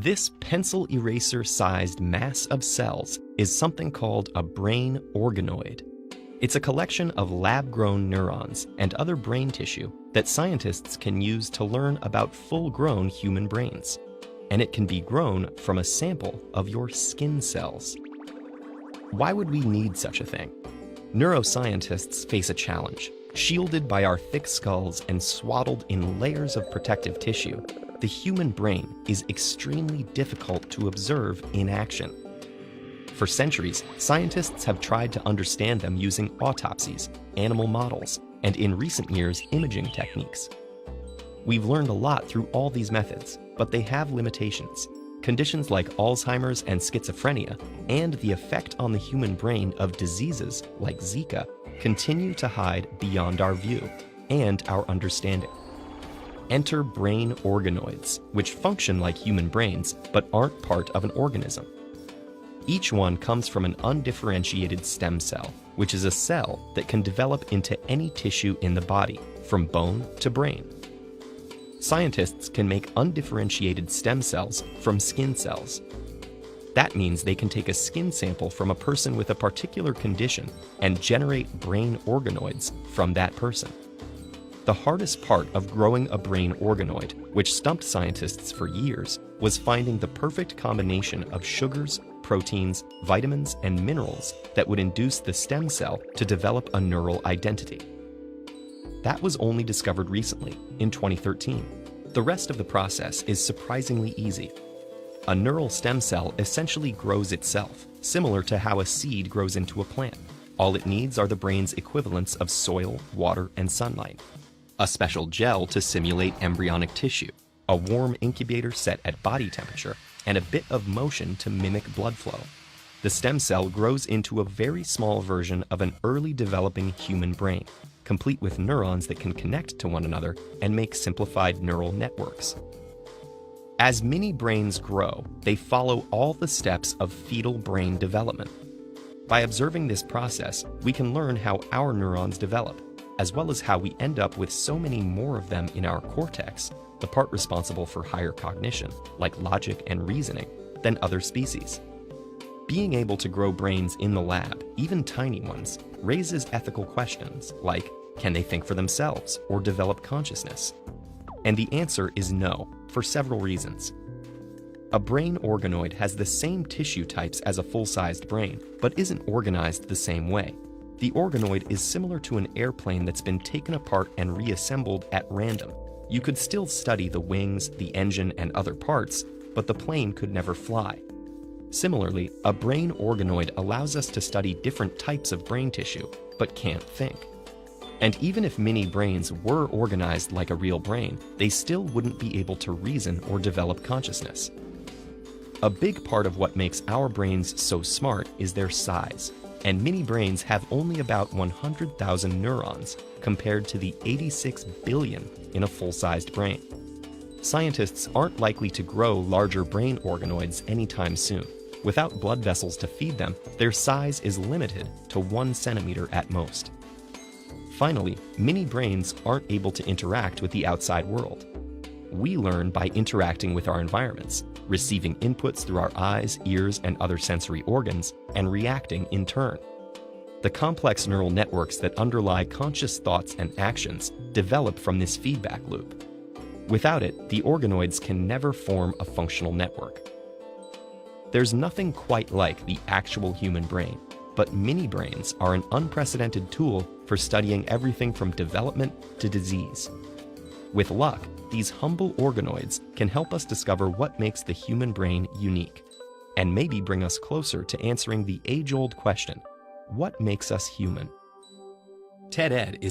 This pencil eraser-sized mass of cells is something called a brain organoid. It's a collection of lab-grown neurons and other brain tissue that scientists can use to learn about full-grown human brains. And it can be grown from a sample of your skin cells. Why would we need such a thing? Neuroscientists face a challenge. Shielded by our thick skulls and swaddled in layers of protective tissue, the human brain is extremely difficult to observe in action. For centuries, scientists have tried to understand them using autopsies, animal models, and in recent years, imaging techniques. We've learned a lot through all these methods, but they have limitations. Conditions like Alzheimer's and schizophrenia, and the effect on the human brain of diseases like Zika, continue to hide beyond our view and our understanding. Enter brain organoids, which function like human brains but aren't part of an organism. Each one comes from an undifferentiated stem cell, which is a cell that can develop into any tissue in the body, from bone to brain. Scientists can make undifferentiated stem cells from skin cells. That means they can take a skin sample from a person with a particular condition and generate brain organoids from that person. The hardest part of growing a brain organoid, which stumped scientists for years, was finding the perfect combination of sugars, proteins, vitamins, and minerals that would induce the stem cell to develop a neural identity. That was only discovered recently, in 2013. The rest of the process is surprisingly easy. A neural stem cell essentially grows itself, similar to how a seed grows into a plant. All it needs are the brain's equivalents of soil, water, and sunlight. A special gel to simulate embryonic tissue, a warm incubator set at body temperature, and a bit of motion to mimic blood flow. The stem cell grows into a very small version of an early developing human brain, complete with neurons that can connect to one another and make simplified neural networks. As mini brains grow, they follow all the steps of fetal brain development. By observing this process, we can learn how our neurons develop, as well as how we end up with so many more of them in our cortex, the part responsible for higher cognition, like logic and reasoning, than other species. Being able to grow brains in the lab, even tiny ones, raises ethical questions like, can they think for themselves or develop consciousness? And the answer is no, for several reasons. A brain organoid has the same tissue types as a full-sized brain, but isn't organized the same way. The organoid is similar to an airplane that's been taken apart and reassembled at random. You could still study the wings, the engine, and other parts, but the plane could never fly. Similarly, a brain organoid allows us to study different types of brain tissue, but can't think. And even if mini brains were organized like a real brain, they still wouldn't be able to reason or develop consciousness. A big part of what makes our brains so smart is their size. And mini brains have only about 100,000 neurons compared to the 86 billion in a full-sized brain. Scientists aren't likely to grow larger brain organoids anytime soon. Without blood vessels to feed them, their size is limited to 1 centimeter at most. Finally, mini brains aren't able to interact with the outside world. We learn by interacting with our environments, receiving inputs through our eyes, ears, and other sensory organs, and reacting in turn. The complex neural networks that underlie conscious thoughts and actions develop from this feedback loop. Without it, the organoids can never form a functional network. There's nothing quite like the actual human brain, but mini brains are an unprecedented tool for studying everything from development to disease. With luck, these humble organoids can help us discover what makes the human brain unique, and maybe bring us closer to answering the age-old question, what makes us human? TED-Ed is